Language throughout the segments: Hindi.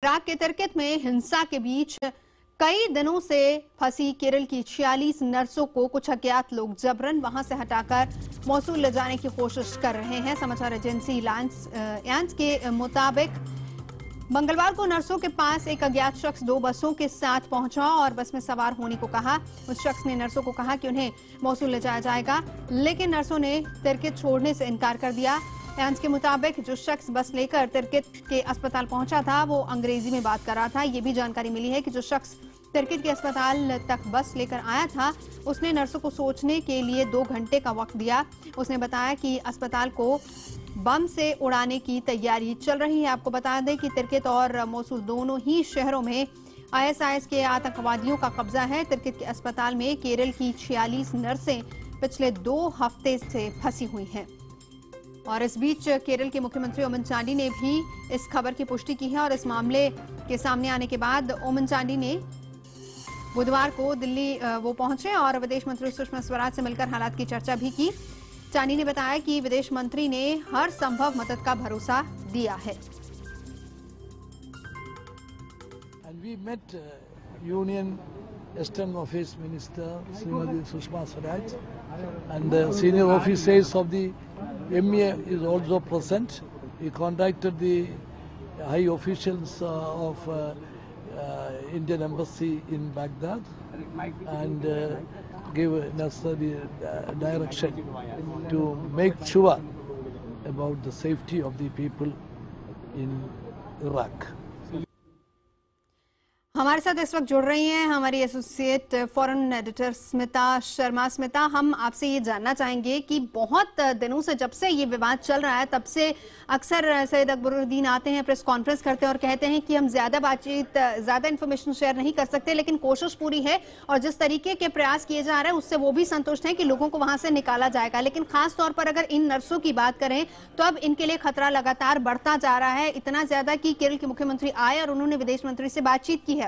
इराक के तिर्कित में हिंसा के बीच कई दिनों से फंसी केरल की 46 नर्सों को कुछ अज्ञात लोग जबरन वहां से हटाकर मौसूल ले जाने की कोशिश कर रहे हैं। समाचार एजेंसी यांस के मुताबिक मंगलवार को नर्सों के पास एक अज्ञात शख्स 2 बसों के साथ पहुंचा और बस में सवार होने को कहा। उस शख्स ने नर्सों को कहा कि उन्हें मौसूल ले जाया जाएगा, लेकिन नर्सों ने तिर्कित छोड़ने से इनकार कर दिया। यांस के मुताबिक जो शख्स बस लेकर तिर्कित के अस्पताल पहुंचा था वो अंग्रेजी में बात कर रहा था। ये भी जानकारी मिली है कि जो शख्स तिर्कित के अस्पताल तक बस लेकर आया था उसने नर्सों को सोचने के लिए 2 घंटे का वक्त दिया। उसने बताया कि अस्पताल को बम से उड़ाने की तैयारी चल रही है। आपको बता दें कि तिर्कित और मोसूल दोनों ही शहरों में ISIS के आतंकवादियों का कब्जा है। तिर्कित के अस्पताल में केरल की 46 नर्सें पिछले 2 हफ्ते से फंसी हुई हैं। और इस बीच केरल के मुख्यमंत्री ओमन चांडी ने भी इस खबर की पुष्टि की है और इस मामले के सामने आने के बाद ओमन चांडी ने बुधवार को दिल्ली वो पहुंचे और विदेश मंत्री सुषमा स्वराज से मिलकर हालात की चर्चा भी की। चांडी ने बताया कि विदेश मंत्री ने हर संभव मदद का भरोसा दिया है। Union Eastern Office Minister Srimati Sushma Swaraj and the senior officers of the MEA is also present. We contacted the high officials of Indian Embassy in Baghdad and gave necessary direction to make sure about the safety of the people in Iraq. हमारे साथ इस वक्त जुड़ रही हैं हमारी associate foreign editor Smita Sharma. Smita, हम आपसे ये जानना चाहेंगे कि बहुत दिनों से जब से ये विवाद चल रहा है तब से अक्सर सैयद अकबरुद्दीन आते हैं, प्रेस कॉन्फ्रेंस करते हैं और कहते हैं कि हम ज़्यादा इन्फॉर्मेशन शेयर नहीं कर सकते, लेकिन कोशिश पूरी है और जिस तरीके के प्रयास किए जा रहे हैं उससे वो भी संतुष्ट हैं कि लोगों को वहां से निकाला जाएगा। लेकिन खास तौर पर अगर इन नर्सों की बात करें तो अब इनके लिए खतरा लगातार बढ़ता जा रहा है, इतना ज्यादा कि केरल के मुख्यमंत्री आए और उन्होंने विदेश मंत्री से बातचीत की है।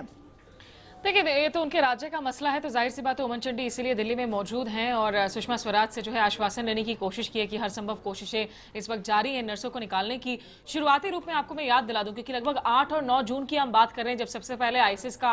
देखिए, ये तो उनके राज्य का मसला है, तो जाहिर सी बात है ओमन चांडी इसीलिए दिल्ली में मौजूद हैं और सुषमा स्वराज से जो है आश्वासन लेने की कोशिश की है कि हर संभव कोशिशें इस वक्त जारी हैं नर्सों को निकालने की। शुरुआती रूप में आपको मैं याद दिला दूं क्योंकि लगभग 8 और 9 जून की हम बात कर रहे हैं जब सबसे पहले आईसिस का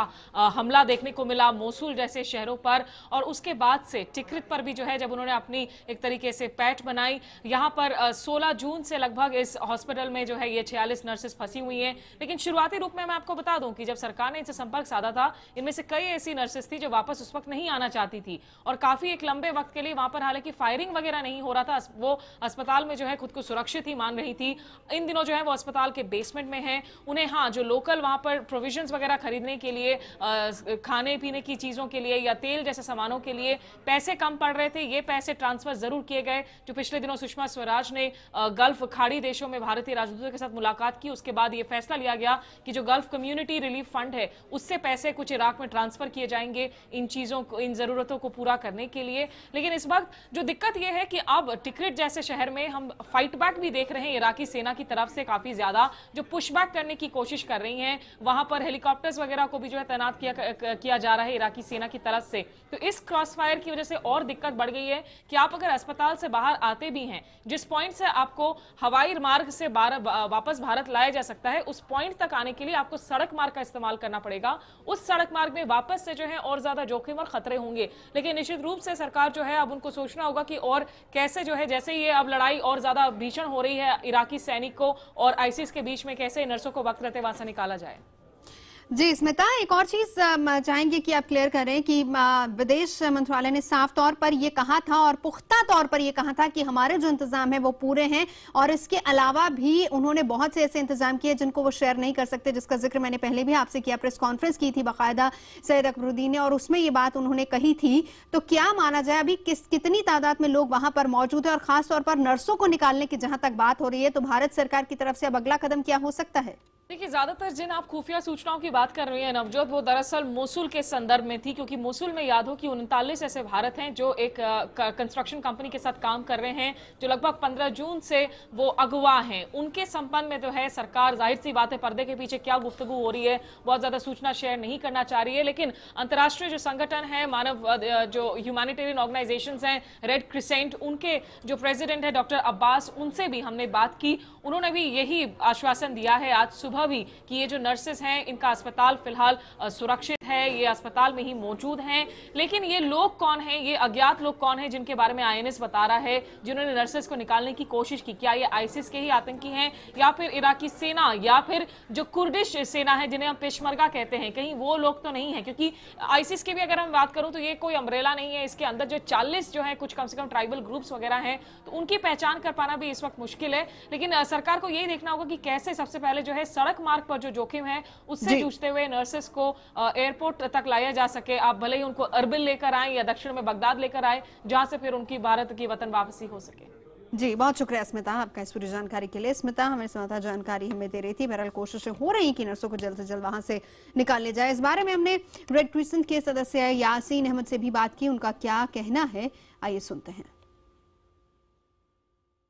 हमला देखने को मिला मोसूल जैसे शहरों पर, और उसके बाद से टिक्रित पर भी जो है जब उन्होंने अपनी एक तरीके से पैठ बनाई। यहाँ पर 16 जून से लगभग इस हॉस्पिटल में जो है ये 46 नर्सेस फंसी हुई हैं। लेकिन शुरुआती रूप में मैं आपको बता दूं कि जब सरकार ने इनसे संपर्क साधा था इनमें से कई ऐसी नर्सेस थी जो वापस उस वक्त नहीं आना चाहती थी और काफी एक लंबे वक्त के लिए वहां पर हालांकि फायरिंग वगैरह नहीं हो रहा था, वो अस्पताल में जो है खुद को सुरक्षित ही मान रही थी। इन दिनों जो है वो अस्पताल के बेसमेंट में है। उन्हें हाँ जो लोकल वहां पर प्रोविजंस वगैरह खरीदने के लिए, खाने पीने की चीजों के लिए या तेल जैसे सामानों के लिए पैसे कम पड़ रहे थे, ये पैसे ट्रांसफर जरूर किए गए। जो पिछले दिनों सुषमा स्वराज ने गल्फ खाड़ी देशों में भारतीय राजदूतों के साथ मुलाकात की, उसके बाद ये फैसला लिया गया कि जो गल्फ कम्युनिटी रिलीफ फंड है उससे पैसे कुछ इराक में ट्रांसफर किए जाएंगे इन चीजों को, इन जरूरतों को पूरा करने के लिए। लेकिन इस वक्त जो दिक्कत यह है कि अब टिक्रिट जैसे शहर में हम फाइट बैक भी देख रहे हैं इराकी सेना की तरफ से, काफी ज्यादा जो पुश बैक करने की कोशिश कर रही हैं। वहां पर हेलीकॉप्टर्स वगैरह को भी जो है तैनात किया जा रहा है इराकी सेना की तरफ से। तो इस क्रॉस फायर की वजह से और दिक्कत बढ़ गई है कि आप अगर अस्पताल से बाहर आते भी हैं, जिस पॉइंट से आपको हवाई मार्ग से वापस भारत लाया जा सकता है, उस पॉइंट तक आने के लिए आपको सड़क मार्ग का इस्तेमाल करना पड़ेगा। उस सड़क मार्ग में वापस से जो है और ज्यादा जोखिम और खतरे होंगे। लेकिन निश्चित रूप से सरकार जो है अब उनको सोचना होगा कि और कैसे जो है, जैसे ये अब लड़ाई और ज्यादा भीषण हो रही है इराकी सैनिकों और आईसिस के बीच में, कैसे नर्सों को वक्त रहते वहां से निकाला जाए। जी स्मिता, एक और चीज चाहेंगे कि आप क्लियर करें कि विदेश मंत्रालय ने साफ तौर पर यह कहा था और पुख्ता तौर पर यह कहा था कि हमारे जो इंतजाम है वो पूरे हैं और इसके अलावा भी उन्होंने बहुत से ऐसे इंतजाम किए जिनको वो शेयर नहीं कर सकते, जिसका जिक्र मैंने पहले भी आपसे किया। प्रेस कॉन्फ्रेंस की थी बाकायदा सैयद अकबरुद्दीन ने और उसमें ये बात उन्होंने कही थी। तो क्या माना जाए अभी कितनी तादाद में लोग वहां पर मौजूद है और खासतौर पर नर्सों को निकालने की जहां तक बात हो रही है तो भारत सरकार की तरफ से अब अगला कदम क्या हो सकता है? देखिए, ज्यादातर जिन आप खुफिया सूचनाओं की बात कर रही हैं नवजोत, वो दरअसल मोसूल के संदर्भ में थी, क्योंकि मोसूल में याद हो कि 39 ऐसे भारत हैं जो एक कंस्ट्रक्शन कंपनी के साथ काम कर रहे हैं, जो लगभग 15 जून से वो अगवा हैं। उनके संबंध में जो है सरकार जाहिर सी बात है पर्दे के पीछे क्या गुफ्तगू हो रही है बहुत ज्यादा सूचना शेयर नहीं करना चाह रही है। लेकिन अंतर्राष्ट्रीय जो संगठन है, मानव जो ह्यूमैनिटेरियन ऑर्गेनाइजेशंस हैं, रेड क्रिसेंट, उनके जो प्रेसिडेंट है डॉक्टर अब्बास, उनसे भी हमने बात की। उन्होंने भी यही आश्वासन दिया है आज सुबह अनुभव ही कि ये जो नर्सेस हैं इनका अस्पताल फिलहाल सुरक्षित है, ये अस्पताल में ही मौजूद हैं, लेकिन ये लोग कौन हैं, ये अज्ञात लोग कौन हैं जिनके बारे में आईएनएस बता रहा है जिन्होंने नर्सेस को निकालने की कोशिश की? क्या ये आईसिस के ही आतंकी हैं या फिर इराकी सेना या फिर जो कुर्दिश सेना है जिन्हें हम पेशमर्गा कहते हैं, कहीं वो लोग तो नहीं है? क्योंकि आईसिस की भी अगर हम बात करूं तो ये कोई अम्ब्रेला नहीं है, इसके अंदर जो 40 जो है कुछ कम से कम ट्राइबल ग्रुप्स वगैरह हैं, तो उनकी पहचान कर पाना भी इस वक्त मुश्किल है। लेकिन सरकार को यही देखना होगा कि कैसे सबसे पहले जो है सड़क मार्ग पर जो जोखिम है उससे जूझते हुए नर्सेस को एयरपोर्ट तक लाया जा सके। आप भले ही उनको अरबिल लेकर आए या दक्षिण में बगदाद लेकर आए, जहां से फिर उनकी भारत की वतन वापसी हो सके। जी, बहुत शुक्रिया स्मिता आपका इस पूरी जानकारी के लिए। स्मिता हमें समाचार जानकारी हमें दे रही थी। बहरहाल कोशिशें हो रही कि नर्सों को जल्द से जल्द वहां से निकाल लिया जाए। इस बारे में हमने रेड क्रिसेंट के सदस्य यासीन अहमद से भी बात की, उनका क्या कहना है आइए सुनते हैं।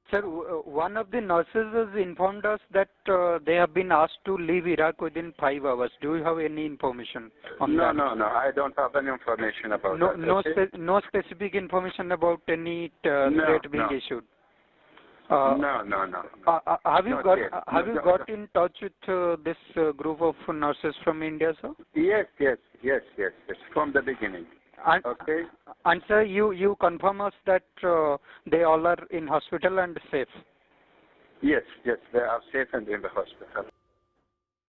Sir, one of the nurses has informed us that they have been asked to leave Iraq within 5 hours. Do you have any information on that? No. I don't have any information about that. No specific information about any threat being issued. No. Have you got in touch with this group of nurses from India, sir? Yes. From the beginning. Okay. And sir, you confirm us that they all are in hospital and safe? Yes, they are safe and in the hospital.